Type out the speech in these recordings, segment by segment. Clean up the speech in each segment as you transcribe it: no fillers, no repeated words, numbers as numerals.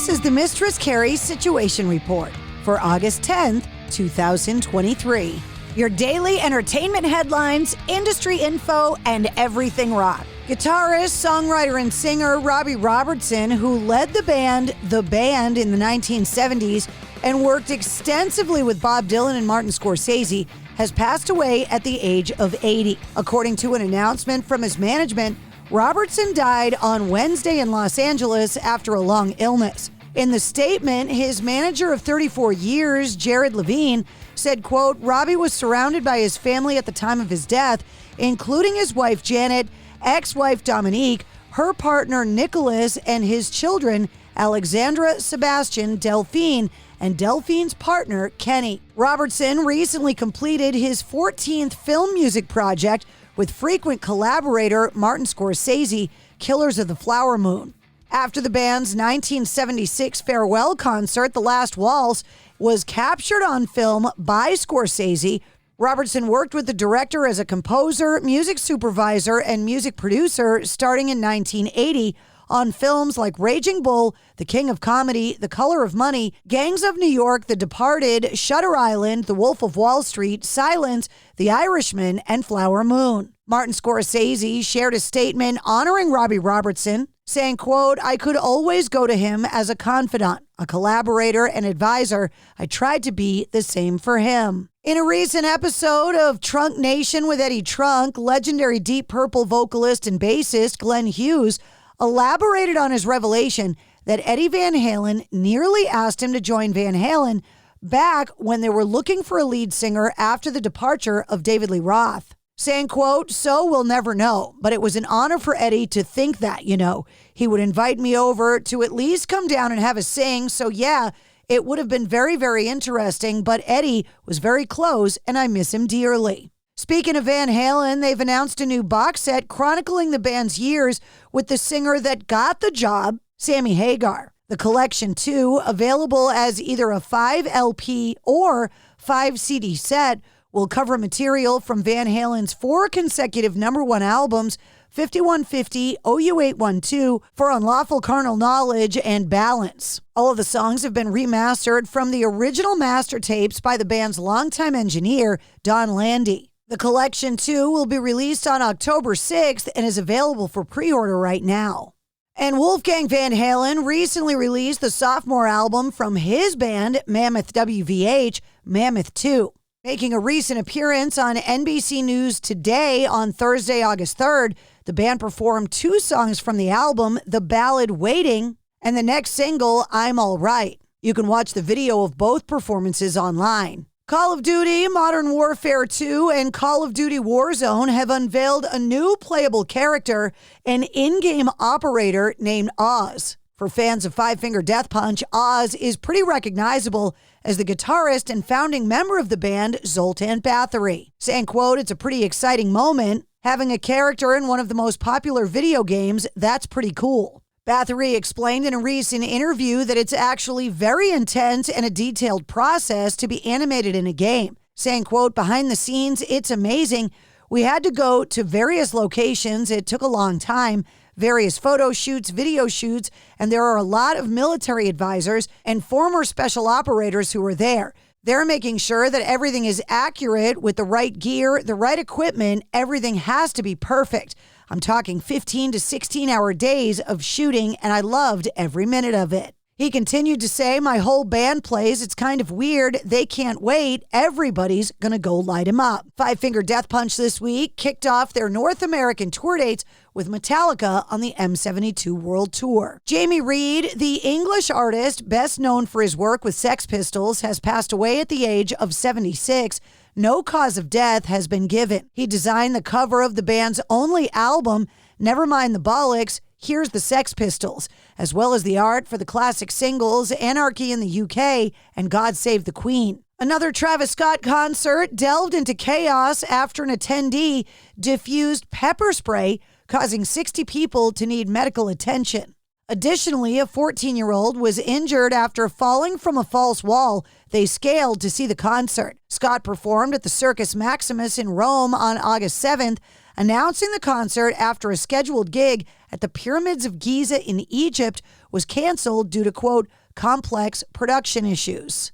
This is the Mistress Carrie Situation Report for August 10th, 2023. Your daily entertainment headlines, industry info, and everything rock. Guitarist, songwriter, and singer Robbie Robertson, who led the band in the 1970s and worked extensively with Bob Dylan and Martin Scorsese, has passed away at the age of 80. According to an announcement from his management, Robertson died on Wednesday in Los Angeles after a long illness. In the statement, his manager of 34 years, Jared Levine, said, quote, Robbie was surrounded by his family at the time of his death, including his wife, Janet, ex-wife, Dominique, her partner, Nicholas, and his children, Alexandra, Sebastian, Delphine, and Delphine's partner, Kenny. Robertson recently completed his 14th film music project with frequent collaborator Martin Scorsese, Killers of the Flower Moon. After the band's 1976 farewell concert, The Last Waltz was captured on film by Scorsese. Robertson worked with the director as a composer, music supervisor, and music producer starting in 1980 on films like Raging Bull, The King of Comedy, The Color of Money, Gangs of New York, The Departed, Shutter Island, The Wolf of Wall Street, Silence, The Irishman, and Flower Moon. Martin Scorsese shared a statement honoring Robbie Robertson, saying, quote, I could always go to him as a confidant, a collaborator, and advisor. I tried to be the same for him. In a recent episode of Trunk Nation with Eddie Trunk, legendary Deep Purple vocalist and bassist Glenn Hughes elaborated on his revelation that Eddie Van Halen nearly asked him to join Van Halen back when they were looking for a lead singer after the departure of David Lee Roth. Saying, quote, so we'll never know, but it was an honor for Eddie to think that, He would invite me over to at least come down and have a sing, so yeah, it would have been very, very interesting, but Eddie was very close and I miss him dearly. Speaking of Van Halen, they've announced a new box set chronicling the band's years with the singer that got the job, Sammy Hagar. The Collection 2, available as either a 5 LP or 5 CD set, will cover material from Van Halen's 4 consecutive #1 albums, 5150, OU812, For Unlawful Carnal Knowledge, and Balance. All of the songs have been remastered from the original master tapes by the band's longtime engineer, Don Landy. The Collection 2 will be released on October 6th and is available for pre-order right now. And Wolfgang Van Halen recently released the sophomore album from his band, Mammoth WVH, Mammoth 2. Making a recent appearance on NBC News Today on Thursday, August 3rd, the band performed 2 songs from the album, the ballad Waiting and the next single, I'm All Right. You can watch the video of both performances online. Call of Duty Modern Warfare 2 and Call of Duty Warzone have unveiled a new playable character, an in-game operator named Oz. For fans of Five Finger Death Punch, Oz is pretty recognizable as the guitarist and founding member of the band, Zoltan Bathory. Saying, quote, it's a pretty exciting moment. Having a character in one of the most popular video games, that's pretty cool. Bathory explained in a recent interview that it's actually very intense and a detailed process to be animated in a game. Saying, quote, behind the scenes, it's amazing. We had to go to various locations. It took a long time. Various photo shoots, video shoots, and there are a lot of military advisors and former special operators who are there. They're making sure that everything is accurate with the right gear, the right equipment. Everything has to be perfect. I'm talking 15 to 16-hour days of shooting, and I loved every minute of it. He continued to say, my whole band plays. It's kind of weird. They can't wait. Everybody's going to go light him up. Five Finger Death Punch this week kicked off their North American tour dates with Metallica on the M72 World Tour. Jamie Reid, the English artist best known for his work with Sex Pistols, has passed away at the age of 76. No cause of death has been given. He designed the cover of the band's only album, Nevermind the Bollocks, Here's the Sex Pistols, as well as the art for the classic singles Anarchy in the UK and God Save the Queen. Another Travis Scott concert delved into chaos after an attendee diffused pepper spray, causing 60 people to need medical attention. Additionally, a 14-year-old was injured after falling from a false wall they scaled to see the concert. Scott performed at the Circus Maximus in Rome on August 7th, announcing the concert after a scheduled gig at the Pyramids of Giza in Egypt was canceled due to, quote, complex production issues.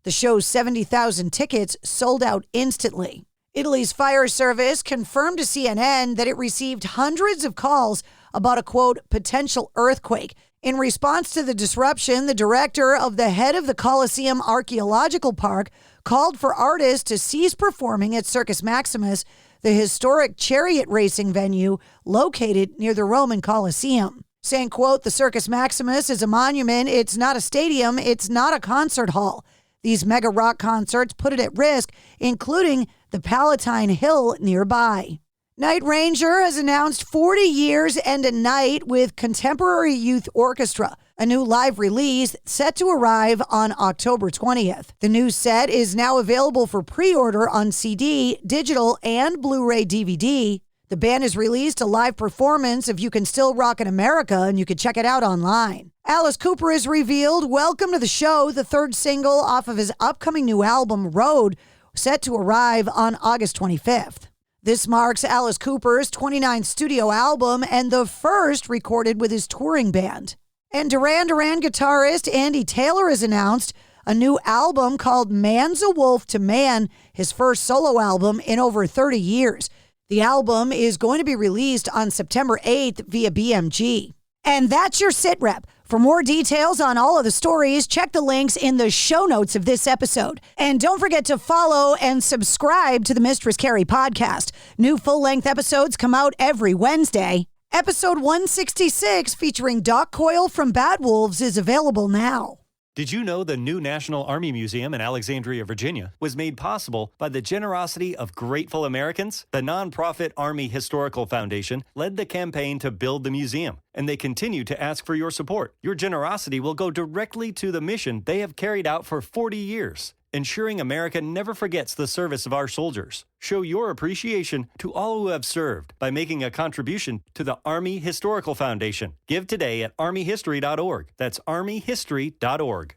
The show's 70,000 tickets sold out instantly. Italy's fire service confirmed to CNN that it received hundreds of calls about a, quote, potential earthquake. In response to the disruption, the director of the head of the Colosseum Archaeological Park called for artists to cease performing at Circus Maximus, the historic chariot racing venue located near the Roman Colosseum, saying, quote, the Circus Maximus is a monument. It's not a stadium. It's not a concert hall. These mega rock concerts put it at risk, including the Palatine Hill nearby. Night Ranger has announced 40 Years and a Night with Contemporary Youth Orchestra, a new live release set to arrive on October 20th. The new set is now available for pre-order on CD, digital, and Blu-ray DVD. The band has released a live performance of You Can Still Rock in America, and you can check it out online. Alice Cooper has revealed Welcome to the Show, the third single off of his upcoming new album, Road, set to arrive on August 25th. This marks Alice Cooper's 29th studio album and the first recorded with his touring band. And Duran Duran guitarist Andy Taylor has announced a new album called Man's a Wolf to Man, his first solo album in over 30 years. The album is going to be released on September 8th via BMG. And that's your sit rep. For more details on all of the stories, check the links in the show notes of this episode. And don't forget to follow and subscribe to the Mistress Carrie Podcast. New full-length episodes come out every Wednesday. Episode 166, featuring Doc Coyle from Bad Wolves, is available now. Did you know the new National Army Museum in Alexandria, Virginia, was made possible by the generosity of grateful Americans? The nonprofit Army Historical Foundation led the campaign to build the museum, and they continue to ask for your support. Your generosity will go directly to the mission they have carried out for 40 years, ensuring America never forgets the service of our soldiers. Show your appreciation to all who have served by making a contribution to the Army Historical Foundation. Give today at armyhistory.org. That's armyhistory.org.